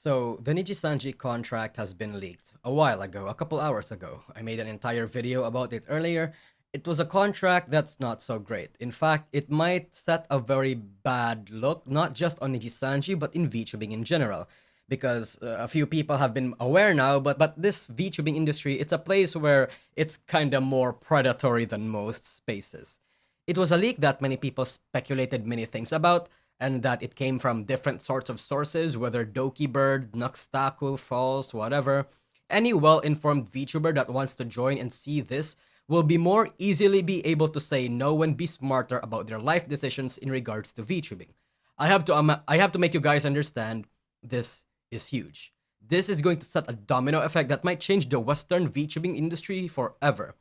So, the Nijisanji contract has been leaked a while ago, a couple hours ago. I made an entire video about it earlier. It was a contract that's not so great. In fact, it might set a very bad look, not just on Nijisanji, but in VTubing in general. Because a few people have been aware now, but this VTubing industry, it's a place where it's kinda more predatory than most spaces. It was a leak that many people speculated many things about, and that it came from different sorts of sources, whether Dokibird, Nuxtaku, False, whatever. Any well-informed VTuber that wants to join and see this will be more easily be able to say no and be smarter about their life decisions in regards to VTubing. I have to make you guys understand this is huge. This is going to set a domino effect that might change the Western VTubing industry forever.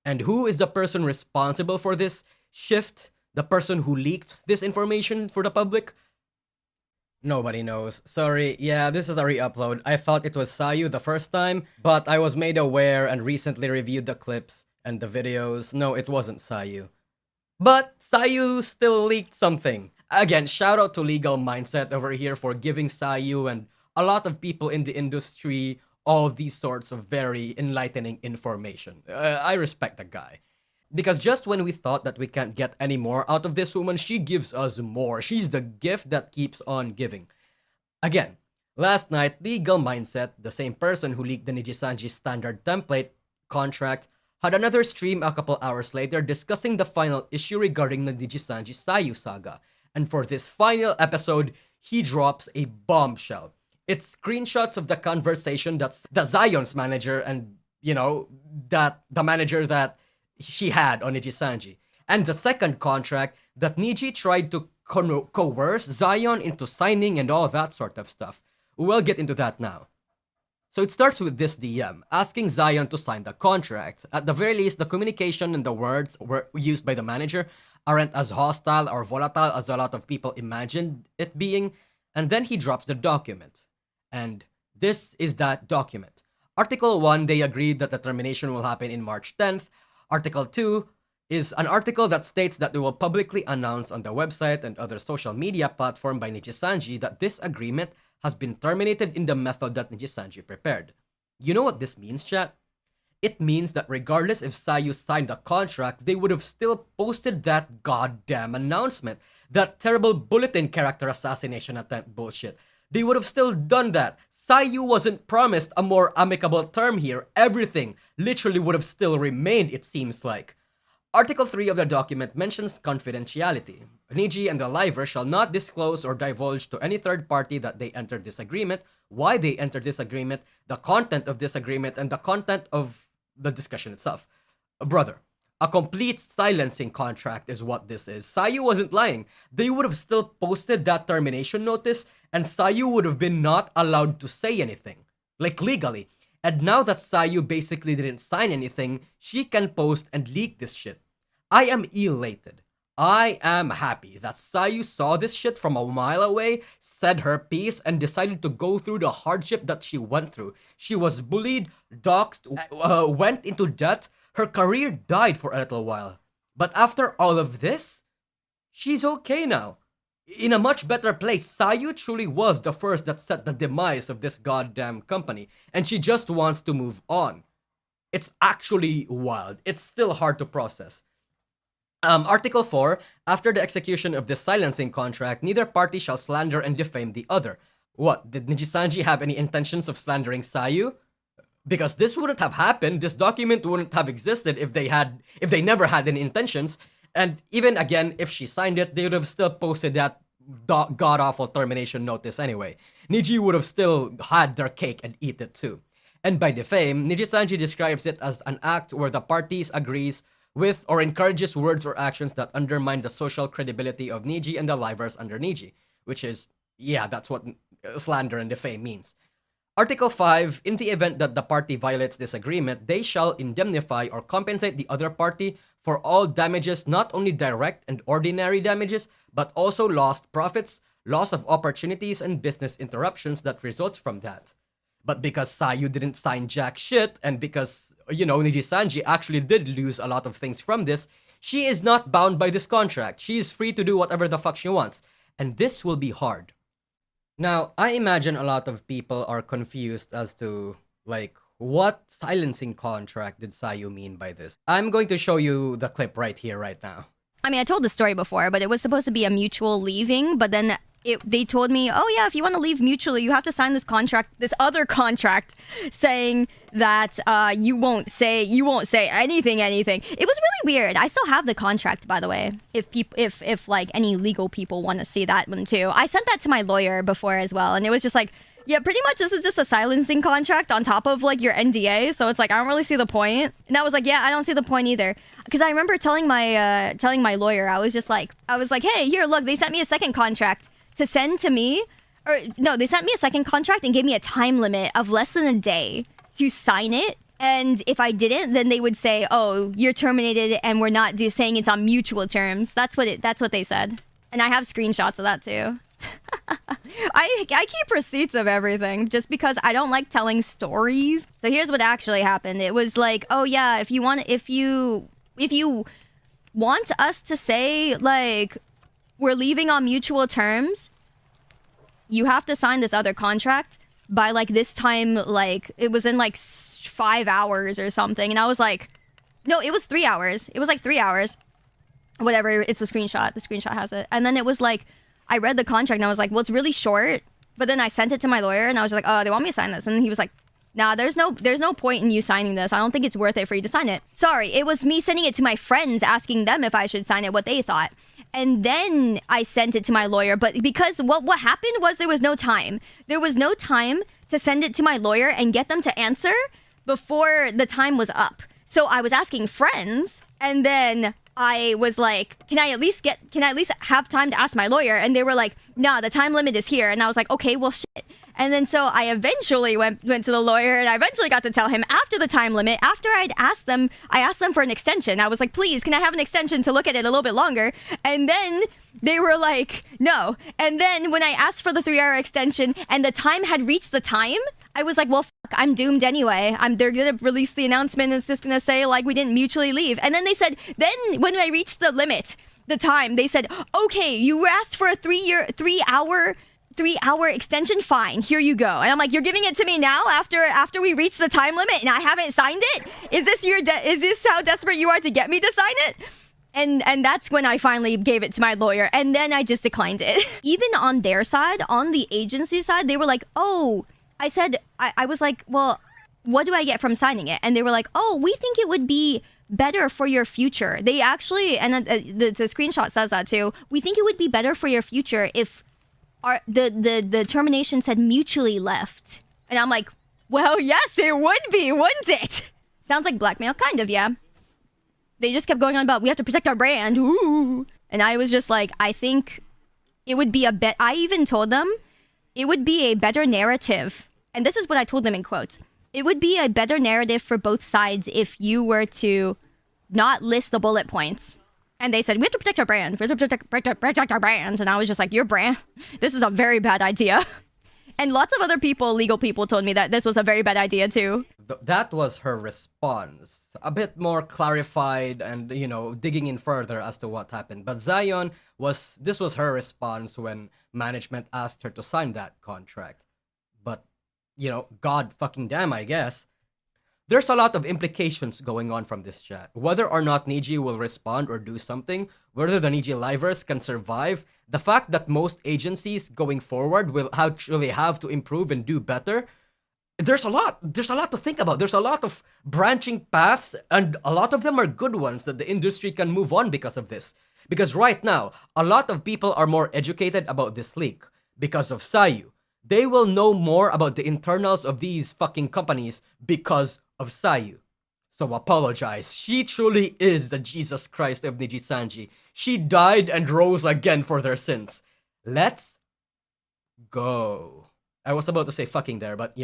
And who is the person responsible for this shift? The person who leaked this information for the public? Nobody knows. Sorry, yeah, this is a re-upload. I thought it was Sayu the first time, but I was made aware and recently reviewed the clips and the videos. No, it wasn't Sayu. But Sayu still leaked something. Again, shout out to Legal Mindset over here for giving Sayu and a lot of people in the industry all these sorts of very enlightening information. I respect the guy. Because just when we thought that we can't get any more out of this woman, she gives us more. She's the gift that keeps on giving. Again, last night, Legal Mindset, the same person who leaked the Nijisanji standard template contract, had another stream a couple hours later discussing the final issue regarding the Nijisanji Sayu saga. And for this final episode, he drops a bombshell. It's screenshots of the conversation that's the Zion's manager and, that the manager that she had on Nijisanji. And the second contract that Niji tried to coerce Zion into signing and all that sort of stuff. We'll get into that now. So it starts with this DM asking Zion to sign the contract. At the very least, the communication and the words were used by the manager aren't as hostile or volatile as a lot of people imagined it being. And then he drops the document. And this is that document. Article 1, they agreed that the termination will happen in March 10th. Article 2 is an article that states that they will publicly announce on the website and other social media platform by Nijisanji that this agreement has been terminated in the method that Nijisanji prepared. You know what this means, chat? It means that regardless if Sayu signed the contract, they would have still posted that goddamn announcement. That terrible bulletin character assassination attempt bullshit. They would have still done that. Sayu wasn't promised a more amicable term here. Everything literally would have still remained, it seems like. Article 3 of the document mentions confidentiality. Niji and the liver shall not disclose or divulge to any third party that they entered this agreement, why they entered this agreement, the content of this agreement, and the content of the discussion itself. Brother, a complete silencing contract is what this is. Sayu wasn't lying. They would have still posted that termination notice, and Sayu would have been not allowed to say anything. Like legally. And now that Sayu basically didn't sign anything, she can post and leak this shit. I am elated. I am happy that Sayu saw this shit from a mile away, said her piece, and decided to go through the hardship that she went through. She was bullied, doxxed, went into debt. Her career died for a little while. But after all of this, she's okay now. In a much better place. Sayu truly was the first that set the demise of this goddamn company, and she just wants to move on. It's actually wild. It's still hard to process. Article 4, after the execution of this silencing contract, neither party shall slander and defame the other. What, did Nijisanji have any intentions of slandering Sayu? Because this wouldn't have happened, this document wouldn't have existed if they never had any intentions. And even again, if she signed it, they would have still posted that god-awful termination notice anyway. Niji would have still had their cake and eat it too. And by defame, Nijisanji describes it as an act where the parties agrees with or encourages words or actions that undermine the social credibility of Niji and the livers under Niji. Which is, yeah, that's what slander and defame means. Article 5, in the event that the party violates this agreement, they shall indemnify or compensate the other party for all damages, not only direct and ordinary damages, but also lost profits, loss of opportunities, and business interruptions that result from that. But because Sayu didn't sign jack shit, and because, Nijisanji actually did lose a lot of things from this, she is not bound by this contract. She is free to do whatever the fuck she wants. And this will be hard. Now, I imagine a lot of people are confused as to, like, what silencing contract did Sayu mean by this? I'm going to show you the clip right here, right now. I mean, I told the story before, but it was supposed to be a mutual leaving, but then they told me, oh yeah, if you want to leave mutually, you have to sign this contract, this other contract, saying that you won't say anything. It was really weird. I still have the contract, by the way. If like any legal people want to see that one too, I sent that to my lawyer before as well, and it was just like, yeah, pretty much this is just a silencing contract on top of like your NDA. So it's like I don't really see the point. And I was like, yeah, I don't see the point either. Because I remember telling my lawyer, I was like, hey, here, look, they sent me a second contract to send to me, or no, they sent me a second contract and gave me a time limit of less than a day to sign it. And if I didn't, then they would say, oh, you're terminated, and we're not saying it's on mutual terms. That's what they said. And I have screenshots of that too. I keep receipts of everything just because I don't like telling stories. So here's what actually happened. It was like, oh yeah, if you want us to say like we're leaving on mutual terms, you have to sign this other contract by like this time. Like it was in like 5 hours or something, and I was like, no, it was 3 hours. It was like 3 hours. Whatever. It's the screenshot. The screenshot has it. And then it was like, I read the contract and I was like, well, it's really short. But then I sent it to my lawyer and I was like, oh, they want me to sign this. And he was like, nah, there's no point in you signing this. I don't think it's worth it for you to sign it. Sorry, it was me sending it to my friends, asking them if I should sign it, what they thought. And then I sent it to my lawyer. But because what happened was there was no time. There was no time to send it to my lawyer and get them to answer before the time was up. So I was asking friends, and then I was like, can I at least have time to ask my lawyer? And they were like, nah, the time limit is here. And I was like, okay, well, shit. And then so I eventually went to the lawyer, and I eventually got to tell him after the time limit, after I asked them for an extension. I was like, please, can I have an extension to look at it a little bit longer? And then they were like, no. And then when I asked for the 3-hour extension and the time had reached the time, I was like, well, fuck, I'm doomed anyway. They're going to release the announcement, and it's just going to say, like, we didn't mutually leave. And then they said, then when I reached the limit, the time, they said, okay, you asked for a 3-hour extension, fine, here you go. And I'm like, you're giving it to me now after we reach the time limit and I haven't signed it? Is this how desperate you are to get me to sign it? And that's when I finally gave it to my lawyer, and then I just declined it. Even on their side, on the agency side, they were like, oh, I was like, well, what do I get from signing it? And they were like, oh, we think it would be better for your future. They actually, and the screenshot says that too, we think it would be better for your future if the termination said mutually left. And I'm like, well, yes, it would be, wouldn't it? Sounds like blackmail, kind of, yeah. They just kept going on about, we have to protect our brand. Ooh. And I was just like, I think it would be I even told them it would be a better narrative. And this is what I told them in quotes. It would be a better narrative for both sides if you were to not list the bullet points. And they said, we have to protect our brand. We have to protect our brand. And I was just like, your brand? This is a very bad idea. And lots of other people, legal people, told me that this was a very bad idea too. That was her response. A bit more clarified and, digging in further as to what happened. But this was her response when management asked her to sign that contract. But, god fucking damn, I guess. There's a lot of implications going on from this chat. Whether or not Niji will respond or do something, whether the Niji Livers can survive, the fact that most agencies going forward will actually have to improve and do better, there's a lot to think about. There's a lot of branching paths, and a lot of them are good ones that the industry can move on because of this. Because right now, a lot of people are more educated about this leak because of Sayu. They will know more about the internals of these fucking companies because of Sayu. So apologize. She truly is the Jesus Christ of Nijisanji. She died and rose again for their sins. Let's go. I was about to say fucking there, but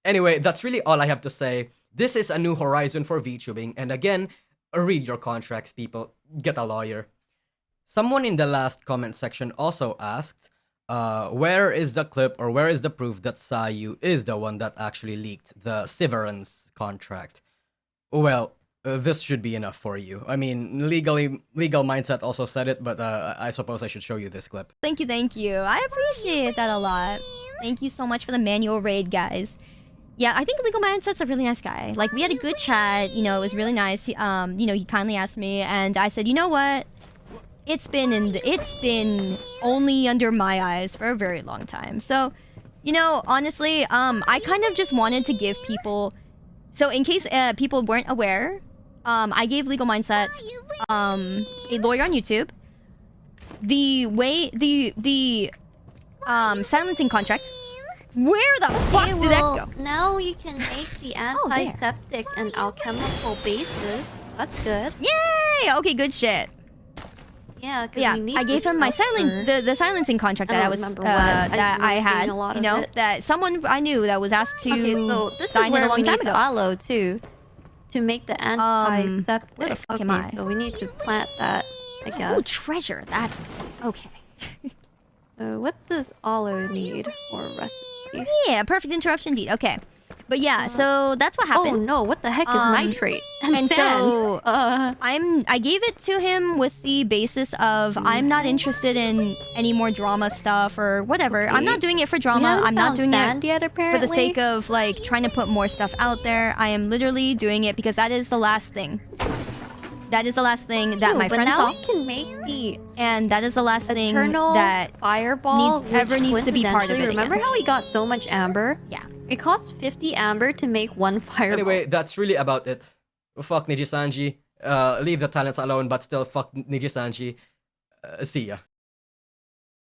Anyway, that's really all I have to say. This is a new horizon for VTubing, and again, read your contracts, people. Get a lawyer. Someone in the last comment section also asked, where is the clip or where is the proof that Sayu is the one that actually leaked the severance contract? Well, this should be enough for you. I mean, legal mindset also said it, but I suppose I should show you this clip. Thank you. I appreciate that a lot. Thank you so much for the manual raid, guys. Yeah, I think Legal Mindset's a really nice guy. Like, we had a good chat, you know, it was really nice. He, you know, he kindly asked me, and I said, you know what? It's been only under my eyes for a very long time. So, you know, honestly, I kind of just wanted to give people... So, in case people weren't aware, I gave Legal Mindset a lawyer on YouTube. The way... The silencing contract... Where the fuck did that go? Now you can make the antiseptic and alchemical bases. That's good. Yay! Okay, good shit. Yeah, because Yeah, we need I gave him my the silencing contract that I was that I had. You know, that someone I knew that was asked to okay, so this sign is where it a long we time need ago. aloe too, to make the antiseptic. where the fuck okay, am I? so we need to plant that, I guess. Oh, treasure. That's okay. What does aloe need for a recipe? Yeah, perfect interruption indeed. Okay, but yeah, so that's what happened. Oh no, what the heck is nitrate and sand? So I gave it to him with the basis of I'm not interested in any more drama stuff or whatever. I'm not doing it for drama. I'm not doing it yet, apparently. for the sake of like trying to put more stuff out there. I am literally doing it because that is the last thing. That is the last thing that my friend saw. But now we can make the and that is the last thing eternal that fireball needs to be part of it. Remember how we got so much amber? Yeah. It costs 50 amber to make one fireball. Anyway, that's really about it. Fuck Nijisanji. Leave the talents alone, but still fuck Nijisanji. See ya.